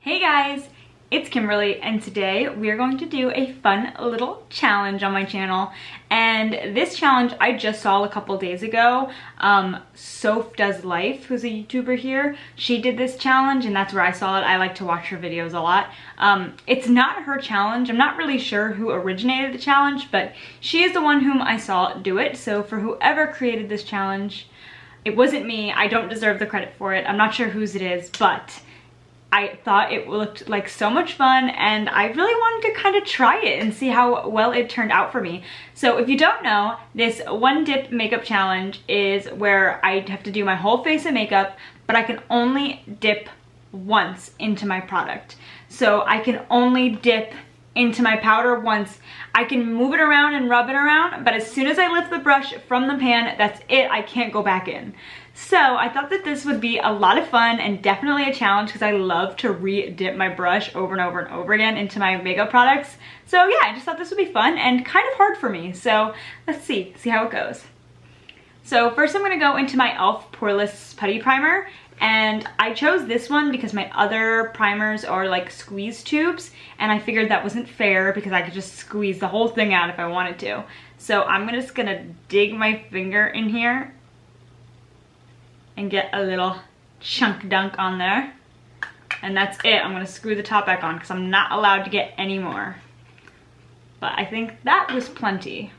Hey guys, it's Kimberlee, and today we are going to do a fun little challenge on my channel. And this challenge I just saw a couple days ago. sophdoeslife, who's a YouTuber here, she did this challenge and that's where I saw it. I like to watch her videos a lot. It's not her challenge. I'm not really sure who originated the challenge, but she is the one whom I saw do it. So for whoever created this challenge, it wasn't me. I don't deserve the credit for it. I'm not sure whose it is, but I thought it looked like so much fun and I really wanted to kind of try it and see how well it turned out for me. So if you don't know, this one dip makeup challenge is where I have to do my whole face of makeup, but I can only dip once into my product. So I can only dip into my powder once. I can move it around and rub it around, but as soon as I lift the brush from the pan, that's it. I can't go back in. So I thought that this would be a lot of fun and definitely a challenge because I love to re-dip my brush over and over and over again into my makeup products. So yeah, I just thought this would be fun and kind of hard for me. So let's see how it goes. So first I'm gonna go into my e.l.f. Poreless Putty Primer. And I chose this one because my other primers are like squeeze tubes and I figured that wasn't fair because I could just squeeze the whole thing out if I wanted to. So I'm just gonna dig my finger in here and get a little chunk dunk on there. And that's it. I'm gonna screw the top back on because I'm not allowed to get any more. But I think that was plenty.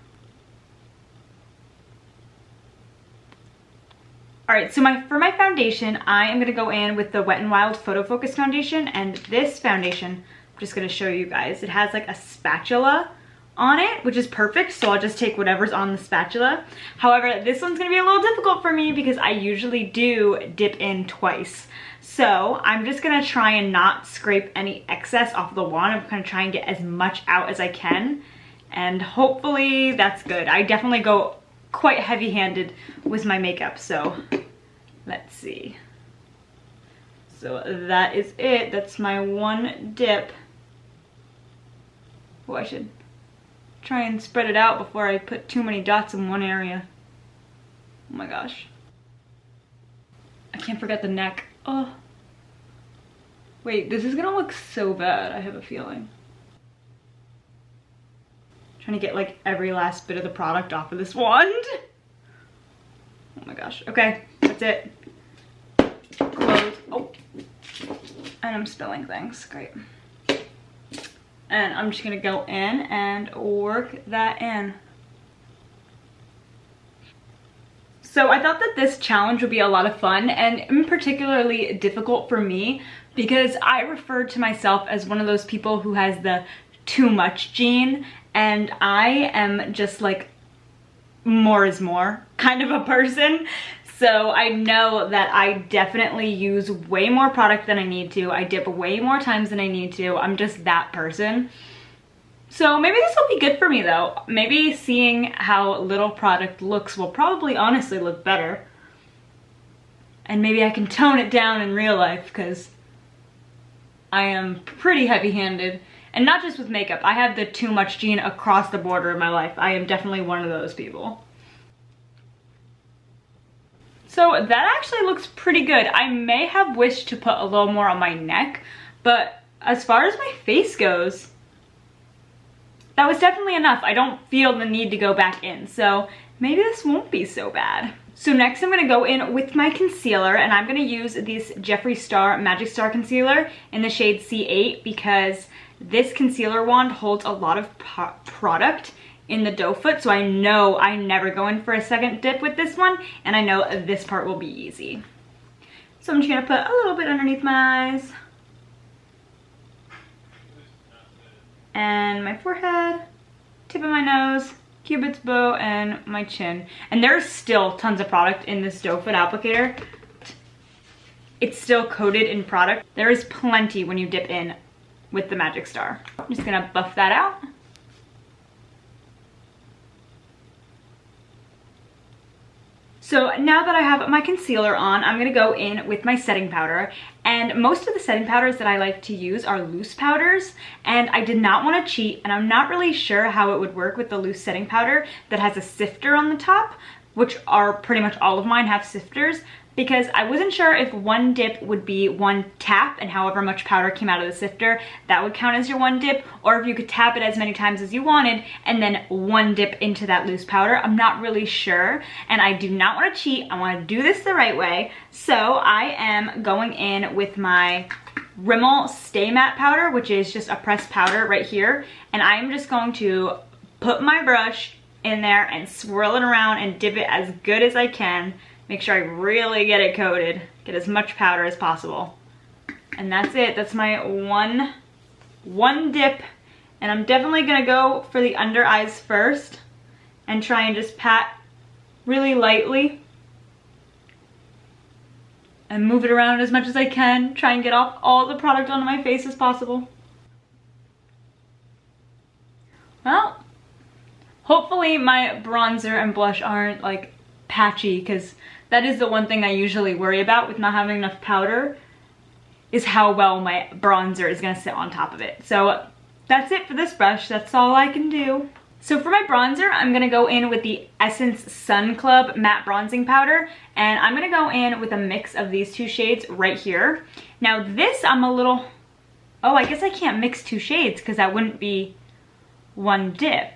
Alright, so for my foundation, I am going to go in with the Wet n Wild Photo Focus Foundation, and this foundation, I'm just going to show you guys, it has like a spatula on it, which is perfect, so I'll just take whatever's on the spatula. However, this one's going to be a little difficult for me because I usually do dip in twice. So I'm just going to try and not scrape any excess off the wand. I'm going to try and get as much out as I can, and hopefully that's good. I definitely go quite heavy-handed with my makeup, so let's see. So that is it. That's my one dip. Oh, I should try and spread it out before I put too many dots in one area. Oh my gosh. I can't forget the neck. Oh. Wait, this is gonna look so bad, I have a feeling. Trying to get like every last bit of the product off of this wand. Oh my gosh. Okay, that's it. Close. Oh, and I'm spilling things. Great. And I'm just gonna go in and work that in. So I thought that this challenge would be a lot of fun and particularly difficult for me because I refer to myself as one of those people who has the too much gene, and I am just like more is more kind of a person. So I know that I definitely use way more product than I need to. I dip way more times than I need to. I'm just that person. So maybe this will be good for me though. Maybe seeing how little product looks will probably honestly look better. And maybe I can tone it down in real life because I am pretty heavy-handed. And not just with makeup, I have the too much gene across the border of my life. I am definitely one of those people. So that actually looks pretty good. I may have wished to put a little more on my neck, but as far as my face goes, that was definitely enough. I don't feel the need to go back in, so maybe this won't be so bad. So next I'm gonna go in with my concealer, and I'm gonna use this Jeffree Star Magic Star Concealer in the shade C8 because this concealer wand holds a lot of product in the doe foot, so I know I never go in for a second dip with this one, and I know this part will be easy. So I'm just gonna put a little bit underneath my eyes, and my forehead, tip of my nose, cupid's bow, and my chin. And there's still tons of product in this doe foot applicator. It's still coated in product. There is plenty when you dip in with the Magic Star. I'm just gonna buff that out. So now that I have my concealer on, I'm gonna go in with my setting powder. And most of the setting powders that I like to use are loose powders, and I did not want to cheat, and I'm not really sure how it would work with the loose setting powder that has a sifter on the top, which are pretty much all of mine have sifters. because I wasn't sure if one dip would be one tap and however much powder came out of the sifter, that would count as your one dip, or if you could tap it as many times as you wanted and then one dip into that loose powder. I'm not really sure, and I do not want to cheat. I want to do this the right way. So I am going in with my Rimmel Stay Matte powder, which is just a pressed powder right here, and I am just going to put my brush in there and swirl it around and dip it as good as I can. Make sure I really get it coated, get as much powder as possible. And that's it, that's my one dip. And I'm definitely gonna go for the under eyes first and try and just pat really lightly and move it around as much as I can. Try and get off all the product onto my face as possible. Well, hopefully my bronzer and blush aren't like patchy, because that is the one thing I usually worry about with not having enough powder, is how well my bronzer is gonna sit on top of it. So that's it for this brush, that's all I can do. So for my bronzer, I'm gonna go in with the Essence Sun Club Matte Bronzing Powder, and I'm gonna go in with a mix of these two shades right here. Now this I'm a little, oh, I guess I can't mix two shades because that wouldn't be one dip.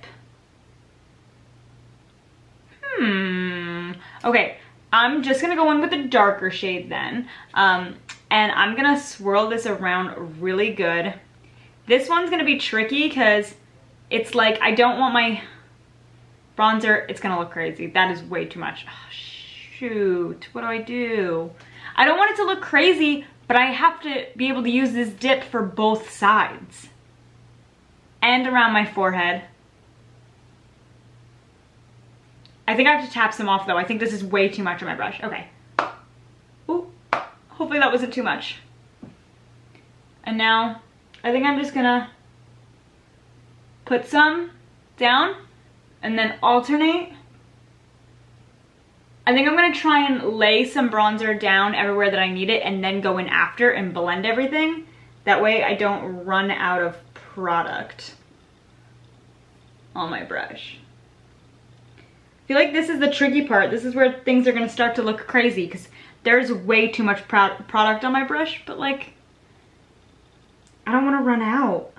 Okay, I'm just gonna go in with a darker shade then. And I'm gonna swirl this around really good. This one's gonna be tricky because it's like, I don't want my bronzer, it's gonna look crazy. That is way too much. Oh, shoot, what do? I don't want it to look crazy, but I have to be able to use this dip for both sides. And around my forehead. I think I have to tap some off though. I think this is way too much on my brush. Okay. Ooh, hopefully that wasn't too much. And now I think I'm just gonna put some down and then alternate. I think I'm gonna try and lay some bronzer down everywhere that I need it and then go in after and blend everything. That way I don't run out of product on my brush. I feel like this is the tricky part. This is where things are gonna start to look crazy because there's way too much product on my brush, but like, I don't wanna run out.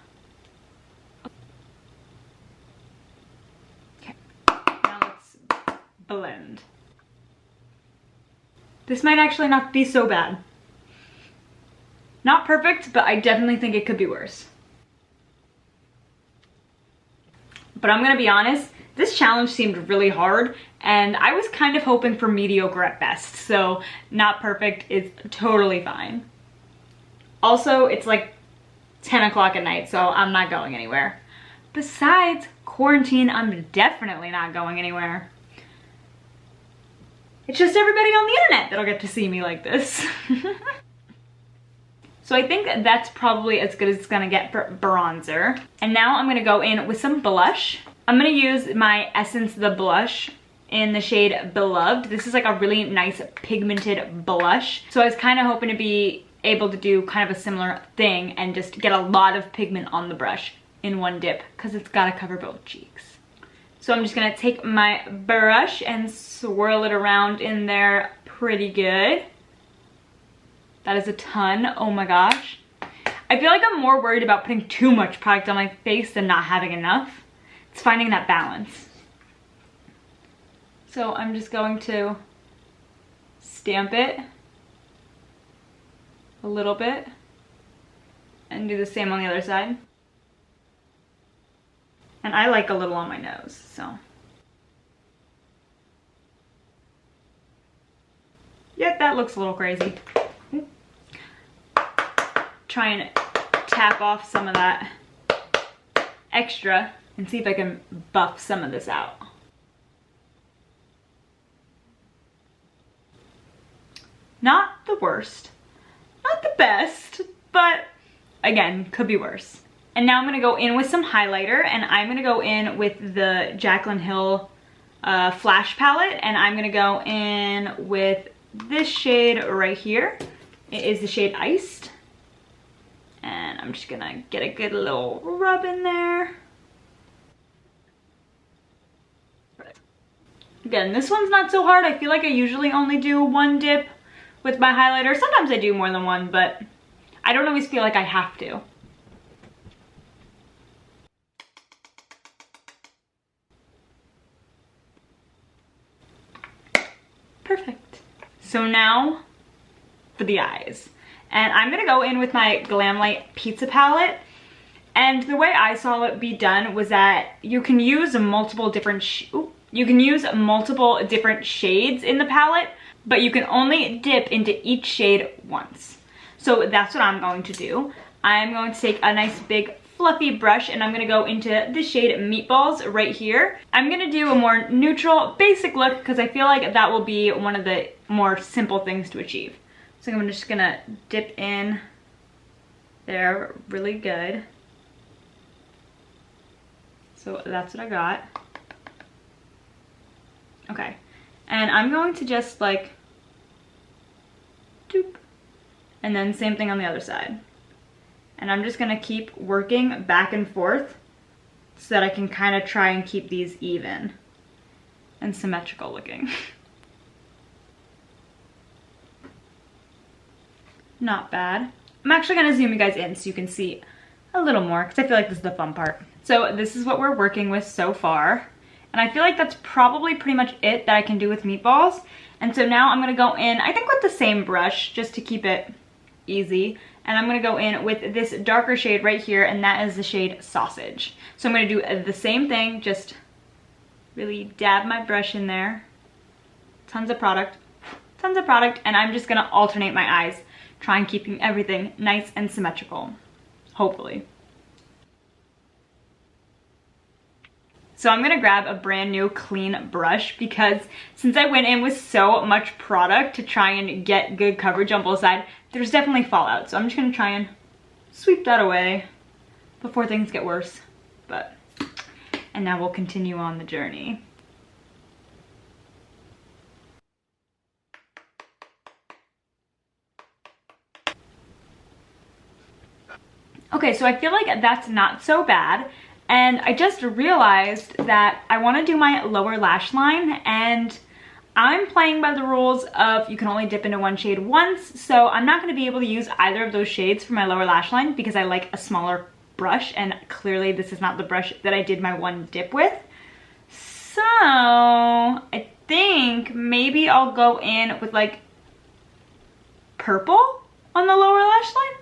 Okay, now let's blend. This might actually not be so bad. Not perfect, but I definitely think it could be worse. But I'm gonna be honest, this challenge seemed really hard and I was kind of hoping for mediocre at best, so not perfect is totally fine. Also, it's like 10 o'clock at night, so I'm not going anywhere. Besides, quarantine, I'm definitely not going anywhere. It's just everybody on the internet that'll get to see me like this. So I think that's probably as good as it's gonna get for bronzer. And now I'm gonna go in with some blush. I'm gonna use my Essence The Blush in the shade Beloved. This is like a really nice pigmented blush. So I was kind of hoping to be able to do kind of a similar thing and just get a lot of pigment on the brush in one dip because it's gotta cover both cheeks. So I'm just gonna take my brush and swirl it around in there pretty good. That is a ton, oh my gosh. I feel like I'm more worried about putting too much product on my face than not having enough. It's finding that balance. So I'm just going to stamp it a little bit and do the same on the other side. And I like a little on my nose, so. Yeah, that looks a little crazy. Try and tap off some of that extra and see if I can buff some of this out. Not the worst, not the best, but again, could be worse. And now I'm gonna go in with some highlighter, and I'm gonna go in with the Jaclyn Hill Flash palette, and I'm gonna go in with this shade right here. It is the shade Iced. And I'm just gonna get a good little rub in there. Again, this one's not so hard. I feel like I usually only do one dip, with my highlighter. Sometimes I do more than one, but I don't always feel like I have to. Perfect. So now for the eyes. And I'm gonna go in with my Glamlight Pizza palette. And the way I saw it be done was that you can use multiple different shades in the palette, but you can only dip into each shade once. So that's what I'm going to do. I'm going to take a nice big fluffy brush and I'm gonna go into the shade Meatballs right here. I'm gonna do a more neutral, basic look because I feel like that will be one of the more simple things to achieve. So I'm just gonna dip in there really good. So that's what I got. Okay, and I'm going to just like doop, and then same thing on the other side. And I'm just gonna keep working back and forth so that I can kind of try and keep these even and symmetrical looking. Not bad. I'm actually gonna zoom you guys in so you can see a little more because I feel like this is the fun part. So this is what we're working with so far. And I feel like that's probably pretty much it that I can do with Meatballs. And so now I'm gonna go in, I think with the same brush, just to keep it easy. And I'm gonna go in with this darker shade right here, and that is the shade Sausage. So I'm gonna do the same thing, just really dab my brush in there. Tons of product, and I'm just gonna alternate my eyes, try and keeping everything nice and symmetrical, hopefully. So I'm gonna grab a brand new clean brush because since I went in with so much product to try and get good coverage on both sides, there's definitely fallout. So I'm just gonna try and sweep that away before things get worse. And now we'll continue on the journey. Okay, so I feel like that's not so bad. And I just realized that I want to do my lower lash line, and I'm playing by the rules of you can only dip into one shade once, so I'm not going to be able to use either of those shades for my lower lash line because I like a smaller brush, and clearly this is not the brush that I did my one dip with. So I think maybe I'll go in with like purple on the lower lash line.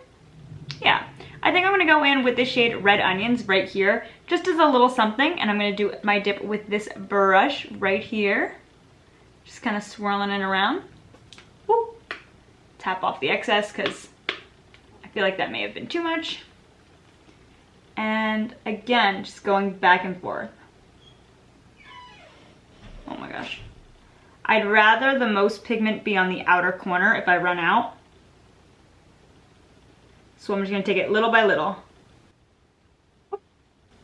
Yeah. I think I'm gonna go in with this shade Red Onions right here, just as a little something, and I'm gonna do my dip with this brush right here. Just kind of swirling it around. Woo. Tap off the excess because I feel like that may have been too much. And again, just going back and forth. Oh my gosh. I'd rather the most pigment be on the outer corner if I run out. So I'm just gonna take it little by little.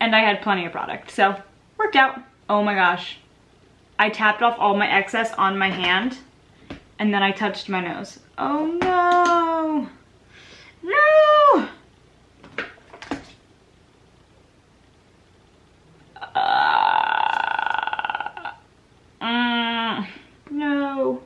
And I had plenty of product, so worked out. Oh my gosh. I tapped off all my excess on my hand and then I touched my nose. Oh no. No. No.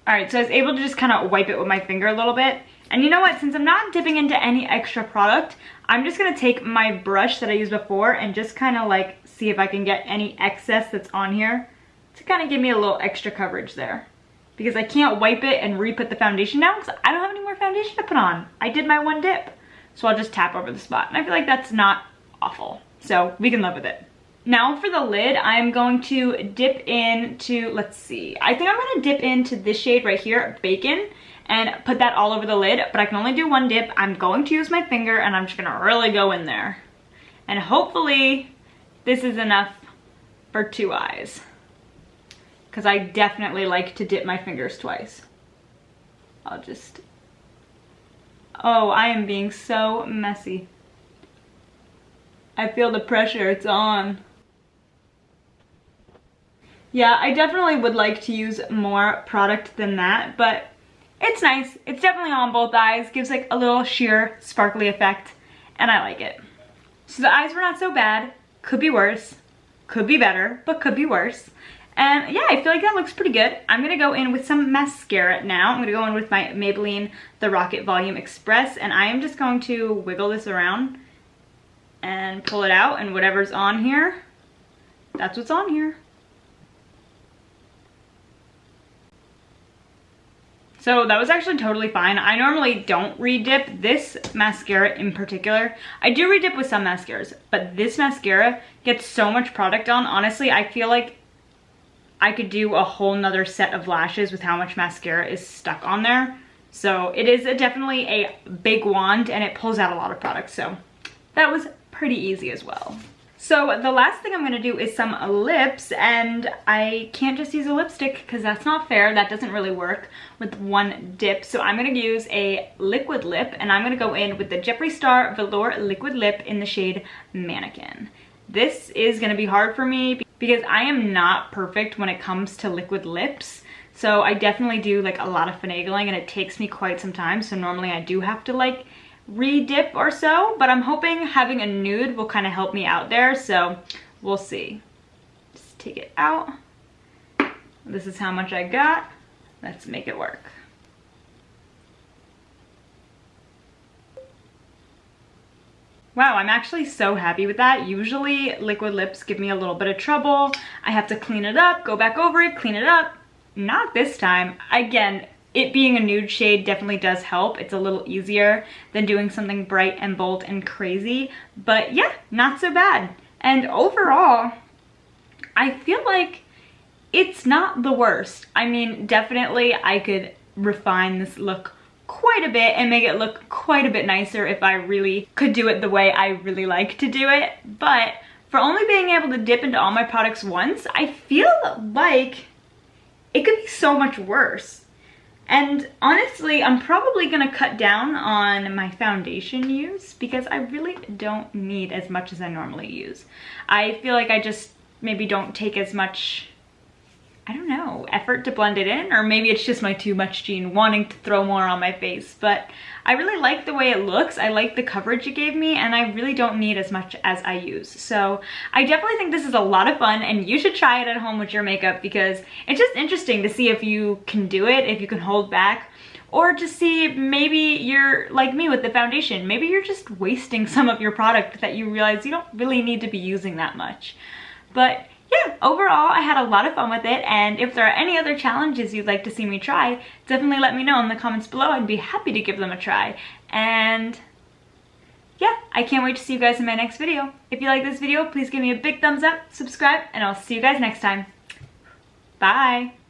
Alright, so I was able to just kind of wipe it with my finger a little bit. And you know what? Since I'm not dipping into any extra product, I'm just going to take my brush that I used before and just kind of like see if I can get any excess that's on here to kind of give me a little extra coverage there. Because I can't wipe it and re-put the foundation down because I don't have any more foundation to put on. I did my one dip. So I'll just tap over the spot. And I feel like that's not awful. So we can live with it. Now for the lid, I'm going to dip into, let's see, I think I'm going to dip into this shade right here, Bacon, and put that all over the lid, but I can only do one dip. I'm going to use my finger and I'm just going to really go in there. And hopefully this is enough for 2 eyes, because I definitely like to dip my fingers twice. I'll just, oh, I am being so messy. I feel the pressure, it's on. Yeah, I definitely would like to use more product than that, but it's nice. It's definitely on both eyes, gives like a little sheer sparkly effect, and I like it. So the eyes were not so bad. Could be worse, could be better, but could be worse. And yeah, I feel like that looks pretty good. I'm gonna go in with some mascara now. I'm gonna go in with my Maybelline The Rocket Volume Express, and I am just going to wiggle this around and pull it out, and whatever's on here, that's what's on here. So that was actually totally fine. I normally don't re-dip. This mascara in particular, I do re-dip with some mascaras, but this mascara gets so much product on. Honestly, I feel like I could do a whole nother set of lashes with how much mascara is stuck on there. So it is definitely a big wand, and it pulls out a lot of product. So that was pretty easy as well. So the last thing I'm gonna do is some lips, and I can't just use a lipstick because that's not fair. That doesn't really work with one dip. So I'm gonna use a liquid lip, and I'm gonna go in with the Jeffree Star Velour Liquid Lip in the shade Mannequin. This is gonna be hard for me because I am not perfect when it comes to liquid lips. So I definitely do like a lot of finagling, and it takes me quite some time. So normally I do have to like re-dip or so, but I'm hoping having a nude will kind of help me out there, so we'll see. Just take it out. This is how much I got. Let's make it work. Wow, I'm actually so happy with that. Usually liquid lips give me a little bit of trouble. I have to clean it up, go back over it, clean it up. Not this time. Again, it being a nude shade definitely does help. It's a little easier than doing something bright and bold and crazy. But yeah, not so bad. And overall, I feel like it's not the worst. I mean, definitely I could refine this look quite a bit and make it look quite a bit nicer if I really could do it the way I really like to do it. But for only being able to dip into all my products once, I feel like it could be so much worse. And honestly, I'm probably gonna cut down on my foundation use because I really don't need as much as I normally use. I feel like I just maybe don't take as much, I don't know, effort to blend it in, or maybe it's just my too much gene wanting to throw more on my face. But I really like the way it looks. I like the coverage it gave me, and I really don't need as much as I use. So I definitely think this is a lot of fun, and you should try it at home with your makeup because it's just interesting to see if you can do it, if you can hold back, or to see maybe you're like me with the foundation. Maybe you're just wasting some of your product that you realize you don't really need to be using that much. But yeah, overall, I had a lot of fun with it, and if there are any other challenges you'd like to see me try, definitely let me know in the comments below. I'd be happy to give them a try. And yeah, I can't wait to see you guys in my next video. If you like this video, please give me a big thumbs up, subscribe, and I'll see you guys next time. Bye!